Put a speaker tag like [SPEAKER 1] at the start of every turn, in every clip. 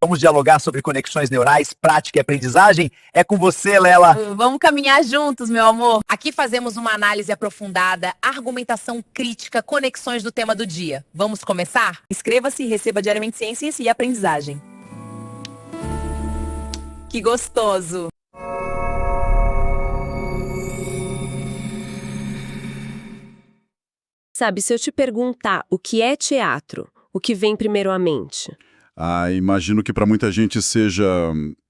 [SPEAKER 1] Vamos dialogar sobre conexões neurais, prática e aprendizagem? É com você, Lela.
[SPEAKER 2] Vamos caminhar juntos, meu amor. Aqui fazemos uma análise aprofundada, argumentação crítica, conexões do tema do dia. Vamos começar? Inscreva-se e receba diariamente ciências e aprendizagem. Que gostoso!
[SPEAKER 3] Sabe, se eu te perguntar o que é teatro, o que vem primeiro à mente?
[SPEAKER 4] Imagino que para muita gente seja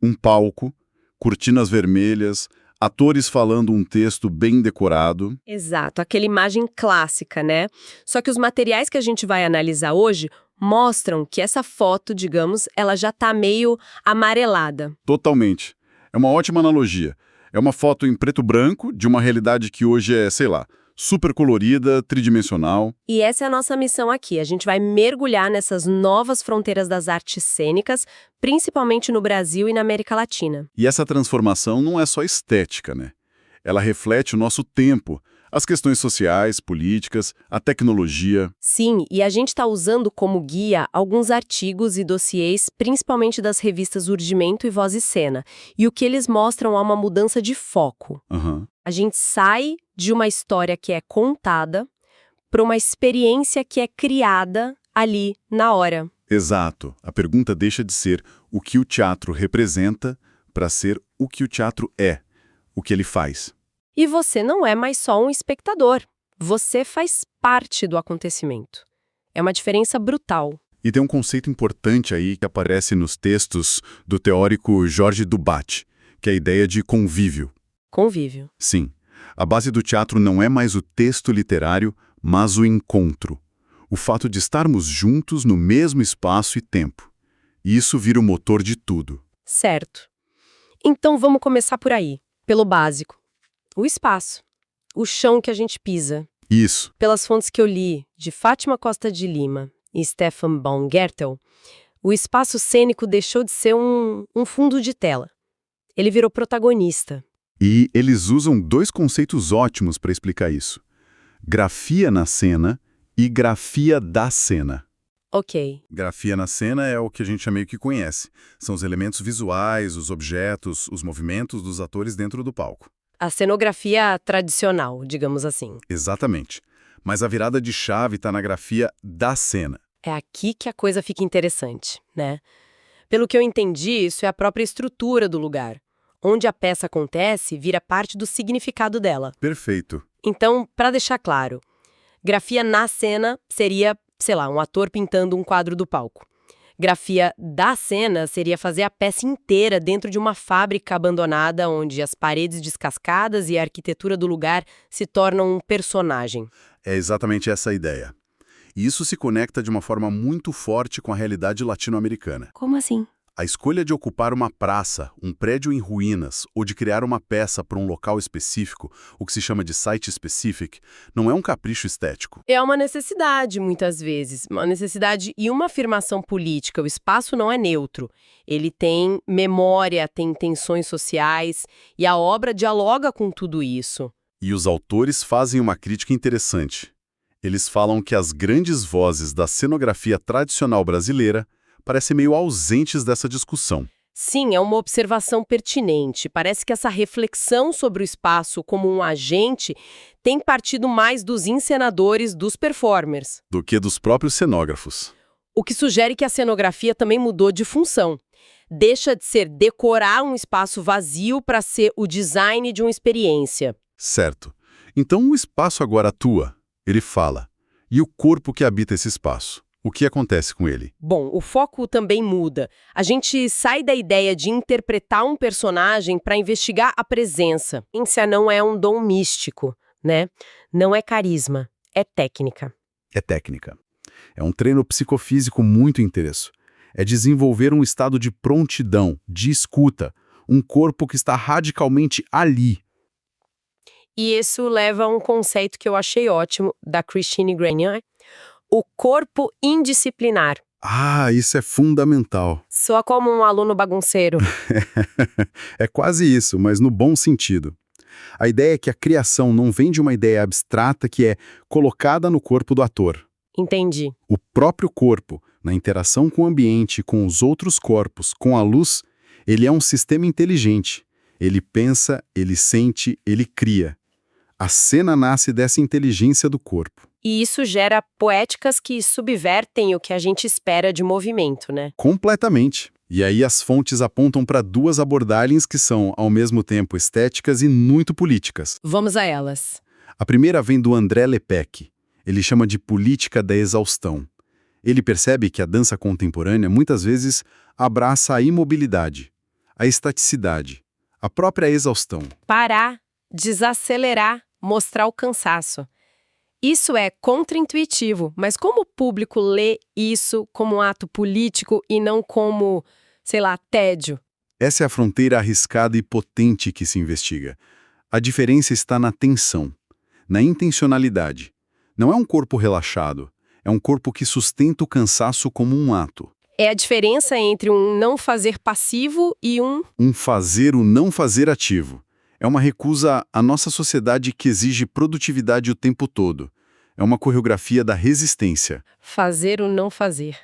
[SPEAKER 4] um palco, cortinas vermelhas, atores falando um texto bem decorado.
[SPEAKER 3] Exato, aquela imagem clássica, né? Só que os materiais que a gente vai analisar hoje mostram que essa foto, digamos, ela já tá meio amarelada.
[SPEAKER 4] Totalmente. É uma ótima analogia. É uma foto em preto e branco de uma realidade que hoje é, sei lá, super colorida, tridimensional.
[SPEAKER 3] E essa é a nossa missão aqui. A gente vai mergulhar nessas novas fronteiras das artes cênicas, principalmente no Brasil e na América Latina.
[SPEAKER 4] E essa transformação não é só estética, né? Ela reflete o nosso tempo, as questões sociais, políticas, a tecnologia.
[SPEAKER 3] Sim, e a gente está usando como guia alguns artigos e dossiês, principalmente das revistas Urgimento e Voz e Cena. E o que eles mostram é uma mudança de foco. A gente sai de uma história que é contada para uma experiência que é criada ali, na hora.
[SPEAKER 4] Exato. A pergunta deixa de ser o que o teatro representa para ser o que o teatro é, o que ele faz.
[SPEAKER 3] E você não é mais só um espectador. Você faz parte do acontecimento. É uma diferença brutal.
[SPEAKER 4] E tem um conceito importante aí que aparece nos textos do teórico Jorge Dubat, que é a ideia de convívio.
[SPEAKER 3] Convívio.
[SPEAKER 4] Sim. A base do teatro não é mais o texto literário, mas o encontro. O fato de estarmos juntos no mesmo espaço e tempo. E isso vira o motor de tudo.
[SPEAKER 3] Certo. Então vamos começar por aí, pelo básico. O espaço. O chão que a gente pisa.
[SPEAKER 4] Isso.
[SPEAKER 3] Pelas fontes que eu li, de Fátima Costa de Lima e Stefan Baumgärtel, o espaço cênico deixou de ser um fundo de tela. Ele virou protagonista.
[SPEAKER 4] E eles usam dois conceitos ótimos para explicar isso. Grafia na cena e grafia da cena.
[SPEAKER 3] Ok.
[SPEAKER 4] Grafia na cena é o que a gente já meio que conhece. São os elementos visuais, os objetos, os movimentos dos atores dentro do palco.
[SPEAKER 3] A cenografia tradicional, digamos assim.
[SPEAKER 4] Exatamente. Mas a virada de chave está na grafia da cena.
[SPEAKER 3] É aqui que a coisa fica interessante, né? Pelo que eu entendi, isso é a própria estrutura do lugar. Onde a peça acontece, vira parte do significado dela.
[SPEAKER 4] Perfeito.
[SPEAKER 3] Então, para deixar claro, grafia na cena seria, sei lá, um ator pintando um quadro do palco. Grafia da cena seria fazer a peça inteira dentro de uma fábrica abandonada, onde as paredes descascadas e a arquitetura do lugar se tornam um personagem.
[SPEAKER 4] É exatamente essa a ideia. E isso se conecta de uma forma muito forte com a realidade latino-americana.
[SPEAKER 3] Como assim?
[SPEAKER 4] A escolha de ocupar uma praça, um prédio em ruínas, ou de criar uma peça para um local específico, o que se chama de site-specific, não é um capricho estético.
[SPEAKER 3] É uma necessidade, muitas vezes. Uma necessidade e uma afirmação política. O espaço não é neutro. Ele tem memória, tem tensões sociais, e a obra dialoga com tudo isso.
[SPEAKER 4] E os autores fazem uma crítica interessante. Eles falam que as grandes vozes da cenografia tradicional brasileira parecem meio ausentes dessa discussão.
[SPEAKER 3] Sim, é uma observação pertinente. Parece que essa reflexão sobre o espaço como um agente tem partido mais dos encenadores, dos performers.
[SPEAKER 4] Do que dos próprios cenógrafos.
[SPEAKER 3] O que sugere que a cenografia também mudou de função. Deixa de ser decorar um espaço vazio para ser o design de uma experiência.
[SPEAKER 4] Certo. Então o espaço agora atua. Ele fala. E o corpo que habita esse espaço? O que acontece com ele?
[SPEAKER 3] Bom, o foco também muda. A gente sai da ideia de interpretar um personagem para investigar a presença. A ciência não é um dom místico, né? Não é carisma, é técnica.
[SPEAKER 4] É técnica. É um treino psicofísico muito intenso. É desenvolver um estado de prontidão, de escuta, um corpo que está radicalmente ali.
[SPEAKER 3] E isso leva a um conceito que eu achei ótimo, da Christine Grenier, o corpo indisciplinar.
[SPEAKER 4] Isso é fundamental.
[SPEAKER 3] Soa como um aluno bagunceiro.
[SPEAKER 4] É quase isso, mas no bom sentido. A ideia é que a criação não vem de uma ideia abstrata que é colocada no corpo do ator.
[SPEAKER 3] Entendi.
[SPEAKER 4] O próprio corpo, na interação com o ambiente, com os outros corpos, com a luz, ele é um sistema inteligente. Ele pensa, ele sente, ele cria. A cena nasce dessa inteligência do corpo.
[SPEAKER 3] E isso gera poéticas que subvertem o que a gente espera de movimento, né?
[SPEAKER 4] Completamente. E aí as fontes apontam para duas abordagens que são, ao mesmo tempo, estéticas e muito políticas.
[SPEAKER 3] Vamos a elas.
[SPEAKER 4] A primeira vem do André Lepec. Ele chama de política da exaustão. Ele percebe que a dança contemporânea muitas vezes abraça a imobilidade, a estaticidade, a própria exaustão.
[SPEAKER 3] Parar, desacelerar, mostrar o cansaço. Isso é contraintuitivo, mas como o público lê isso como um ato político e não como, sei lá, tédio?
[SPEAKER 4] Essa é a fronteira arriscada e potente que se investiga. A diferença está na tensão, na intencionalidade. Não é um corpo relaxado, é um corpo que sustenta o cansaço como um ato.
[SPEAKER 3] É a diferença entre um não fazer passivo e um
[SPEAKER 4] fazer o não fazer ativo. É uma recusa à nossa sociedade que exige produtividade o tempo todo. É uma coreografia da resistência.
[SPEAKER 3] fazer o não fazer.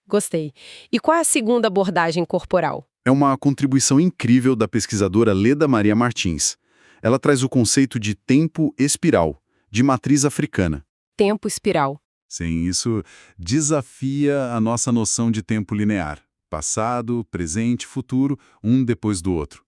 [SPEAKER 3] Gostei. E qual é a segunda abordagem corporal?
[SPEAKER 4] É uma contribuição incrível da pesquisadora Leda Maria Martins. Ela traz o conceito de tempo espiral, de matriz africana.
[SPEAKER 3] Tempo espiral.
[SPEAKER 4] Sim, isso desafia a nossa noção de tempo linear. Passado, presente, futuro, um depois do outro.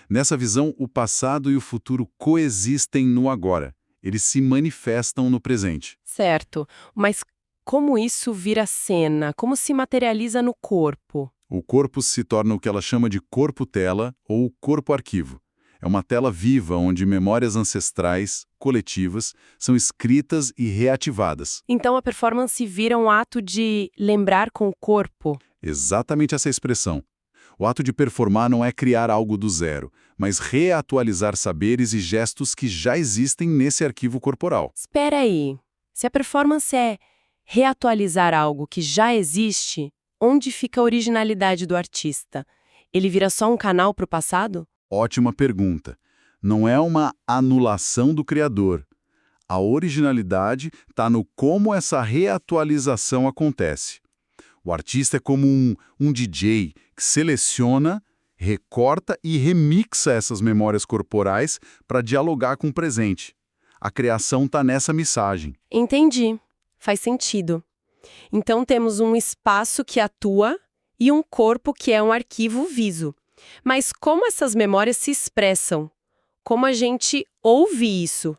[SPEAKER 4] Nessa visão, o passado e o futuro coexistem no agora. Eles se manifestam no presente.
[SPEAKER 3] Certo. Mas como isso vira cena? Como se materializa no corpo?
[SPEAKER 4] O corpo se torna o que ela chama de corpo-tela ou corpo-arquivo. É uma tela viva onde memórias ancestrais, coletivas, são escritas e reativadas.
[SPEAKER 3] Então a performance vira um ato de lembrar com o corpo.
[SPEAKER 4] Exatamente essa expressão. O ato de performar não é criar algo do zero, mas reatualizar saberes e gestos que já existem nesse arquivo corporal.
[SPEAKER 3] Espera aí. Se a performance é reatualizar algo que já existe, onde fica a originalidade do artista? Ele vira só um canal para o passado?
[SPEAKER 4] Ótima pergunta. Não é uma anulação do criador. A originalidade está no como essa reatualização acontece. O artista é como um DJ que seleciona, recorta e remixa essas memórias corporais para dialogar com o presente. A criação está nessa mensagem.
[SPEAKER 3] Entendi. Faz sentido. Então temos um espaço que atua e um corpo que é um arquivo viso. Mas como essas memórias se expressam? Como a gente ouve isso?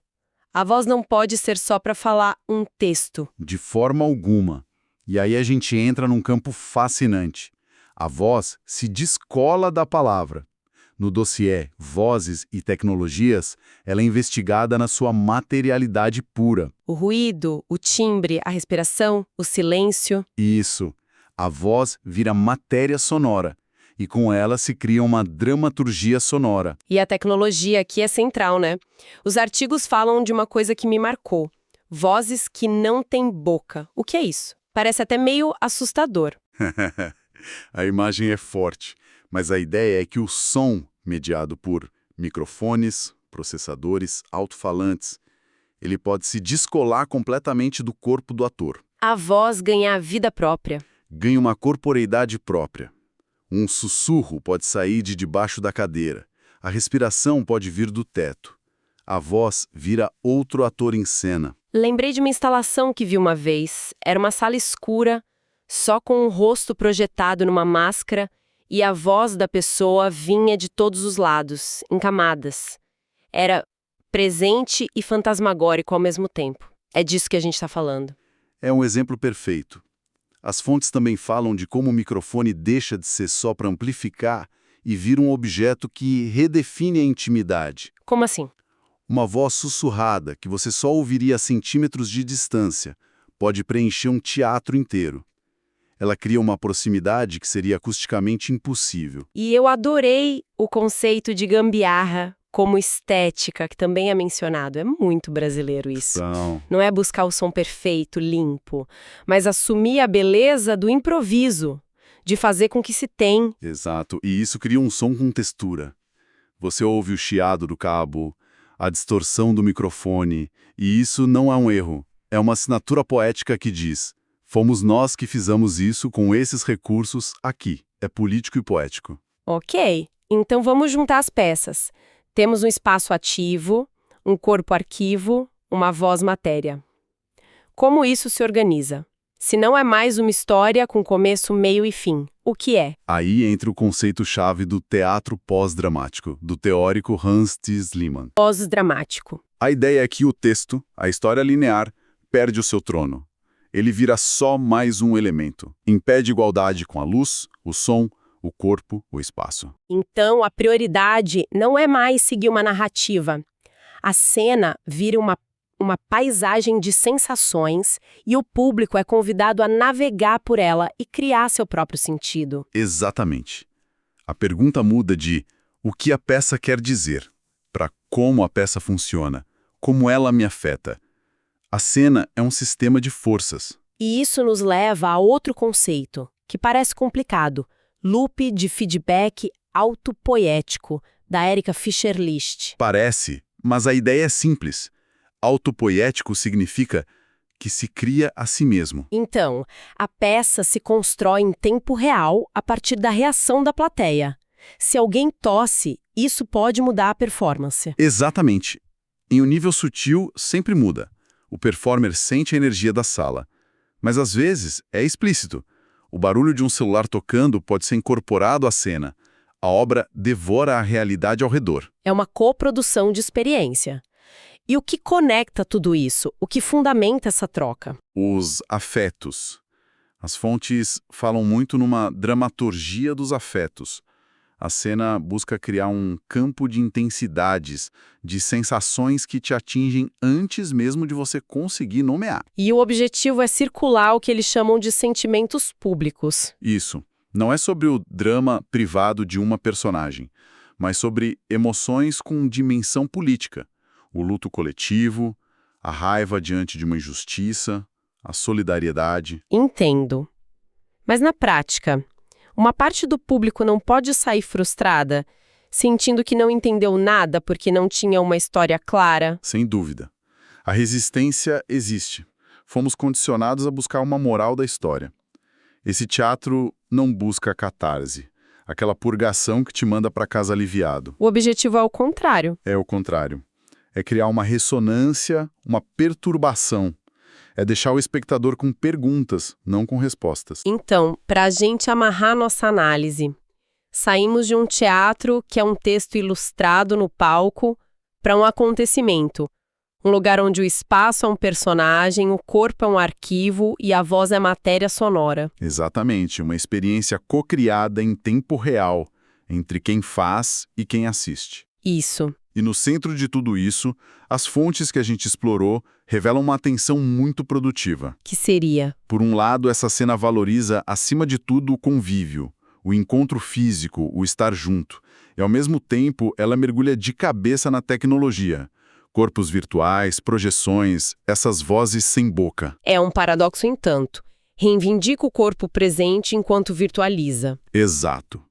[SPEAKER 3] A voz não pode ser só para falar um texto.
[SPEAKER 4] De forma alguma. E aí a gente entra num campo fascinante. A voz se descola da palavra. No dossiê Vozes e Tecnologias, ela é investigada na sua materialidade pura.
[SPEAKER 3] O ruído, o timbre, a respiração, o silêncio.
[SPEAKER 4] Isso. A voz vira matéria sonora. E com ela se cria uma dramaturgia sonora.
[SPEAKER 3] E a tecnologia aqui é central, né? Os artigos falam de uma coisa que me marcou. Vozes que não têm boca. O que é isso? Parece até meio assustador.
[SPEAKER 4] A imagem é forte, mas a ideia é que o som, mediado por microfones, processadores, alto-falantes, ele pode se descolar completamente do corpo do ator.
[SPEAKER 3] A voz ganha vida própria.
[SPEAKER 4] Ganha uma corporeidade própria. Um sussurro pode sair de debaixo da cadeira. A respiração pode vir do teto. A voz vira outro ator em cena.
[SPEAKER 3] Lembrei de uma instalação que vi uma vez. Era uma sala escura, só com o rosto projetado numa máscara, e a voz da pessoa vinha de todos os lados, em camadas. Era presente e fantasmagórico ao mesmo tempo. É disso que a gente está falando.
[SPEAKER 4] É um exemplo perfeito. As fontes também falam de como o microfone deixa de ser só para amplificar e vira um objeto que redefine a intimidade.
[SPEAKER 3] Como assim?
[SPEAKER 4] Uma voz sussurrada, que você só ouviria a centímetros de distância, pode preencher um teatro inteiro. Ela cria uma proximidade que seria acusticamente impossível.
[SPEAKER 3] E eu adorei o conceito de gambiarra como estética, que também é mencionado. É muito brasileiro isso. Não é buscar o som perfeito, limpo, mas assumir a beleza do improviso, de fazer com que se tem.
[SPEAKER 4] Exato, e isso cria um som com textura. Você ouve o chiado do cabo, a distorção do microfone, e isso não é um erro. É uma assinatura poética que diz: fomos nós que fizemos isso com esses recursos aqui. É político e poético.
[SPEAKER 3] Ok, então vamos juntar as peças. Temos um espaço ativo, um corpo arquivo, uma voz matéria. Como isso se organiza? Se não é mais uma história com começo, meio e fim, o que é?
[SPEAKER 4] Aí entra o conceito-chave do teatro pós-dramático, do teórico Hans T. Schliemann.
[SPEAKER 3] Pós-dramático.
[SPEAKER 4] A ideia é que o texto, a história linear, perde o seu trono. Ele vira só mais um elemento. Impede igualdade com a luz, o som, o corpo, o espaço.
[SPEAKER 3] Então, a prioridade não é mais seguir uma narrativa. A cena vira uma paisagem de sensações e o público é convidado a navegar por ela e criar seu próprio sentido.
[SPEAKER 4] Exatamente. A pergunta muda de o que a peça quer dizer, para como a peça funciona, como ela me afeta. A cena é um sistema de forças.
[SPEAKER 3] E isso nos leva a outro conceito, que parece complicado: loop de feedback autopoético, da Erika Fischer-Licht.
[SPEAKER 4] Parece, mas a ideia é simples. Autopoético significa que se cria a si mesmo.
[SPEAKER 3] Então, a peça se constrói em tempo real a partir da reação da plateia. Se alguém tosse, isso pode mudar a performance.
[SPEAKER 4] Exatamente. Em um nível sutil, sempre muda. O performer sente a energia da sala. Mas às vezes é explícito. O barulho de um celular tocando pode ser incorporado à cena. A obra devora a realidade ao redor.
[SPEAKER 3] É uma coprodução de experiência. E o que conecta tudo isso? O que fundamenta essa troca?
[SPEAKER 4] Os afetos. As fontes falam muito numa dramaturgia dos afetos. A cena busca criar um campo de intensidades, de sensações que te atingem antes mesmo de você conseguir nomear.
[SPEAKER 3] E o objetivo é circular o que eles chamam de sentimentos públicos.
[SPEAKER 4] Isso. Não é sobre o drama privado de uma personagem, mas sobre emoções com dimensão política. O luto coletivo, a raiva diante de uma injustiça, a solidariedade.
[SPEAKER 3] Entendo. Mas na prática, uma parte do público não pode sair frustrada, sentindo que não entendeu nada porque não tinha uma história clara?
[SPEAKER 4] Sem dúvida. A resistência existe. Fomos condicionados a buscar uma moral da história. Esse teatro não busca a catarse, aquela purgação que te manda para casa aliviado.
[SPEAKER 3] O objetivo é o contrário.
[SPEAKER 4] É o contrário. É criar uma ressonância, uma perturbação. É deixar o espectador com perguntas, não com respostas.
[SPEAKER 3] Então, para a gente amarrar nossa análise, saímos de um teatro que é um texto ilustrado no palco para um acontecimento. Um lugar onde o espaço é um personagem, o corpo é um arquivo e a voz é matéria sonora.
[SPEAKER 4] Exatamente, uma experiência co-criada em tempo real, entre quem faz e quem assiste.
[SPEAKER 3] Isso.
[SPEAKER 4] E no centro de tudo isso, as fontes que a gente explorou revelam uma atenção muito produtiva.
[SPEAKER 3] Que seria?
[SPEAKER 4] Por um lado, essa cena valoriza, acima de tudo, o convívio, o encontro físico, o estar junto. E, ao mesmo tempo, ela mergulha de cabeça na tecnologia. Corpos virtuais, projeções, essas vozes sem boca.
[SPEAKER 3] É um paradoxo em tanto. Reivindica o corpo presente enquanto virtualiza.
[SPEAKER 4] Exato.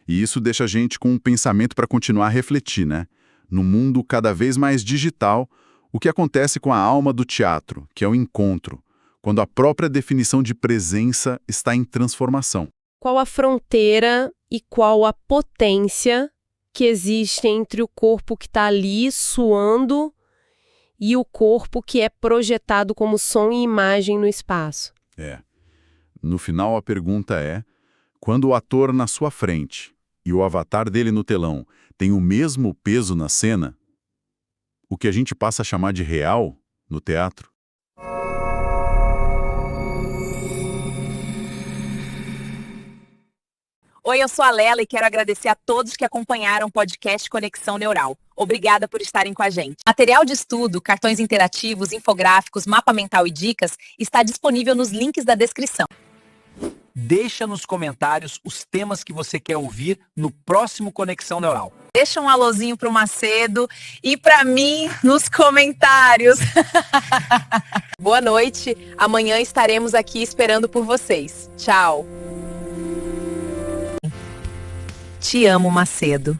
[SPEAKER 4] E isso deixa a gente com um pensamento para continuar a refletir, né? No mundo cada vez mais digital, o que acontece com a alma do teatro, que é o encontro, quando a própria definição de presença está em transformação.
[SPEAKER 3] Qual a fronteira e qual a potência que existe entre o corpo que está ali suando e o corpo que é projetado como som e imagem no espaço?
[SPEAKER 4] No final, a pergunta é: quando o ator na sua frente e o avatar dele no telão têm o mesmo peso na cena, o que a gente passa a chamar de real no teatro?
[SPEAKER 2] Oi, eu sou a Lela e quero agradecer a todos que acompanharam o podcast Conexão Neural. Obrigada por estarem com a gente. Material de estudo, cartões interativos, infográficos, mapa mental e dicas está disponível nos links da descrição.
[SPEAKER 1] Deixa nos comentários os temas que você quer ouvir no próximo Conexão Neural.
[SPEAKER 2] Deixa um alôzinho pro Macedo e para mim nos comentários. Boa noite. Amanhã estaremos aqui esperando por vocês. Tchau. Te amo, Macedo.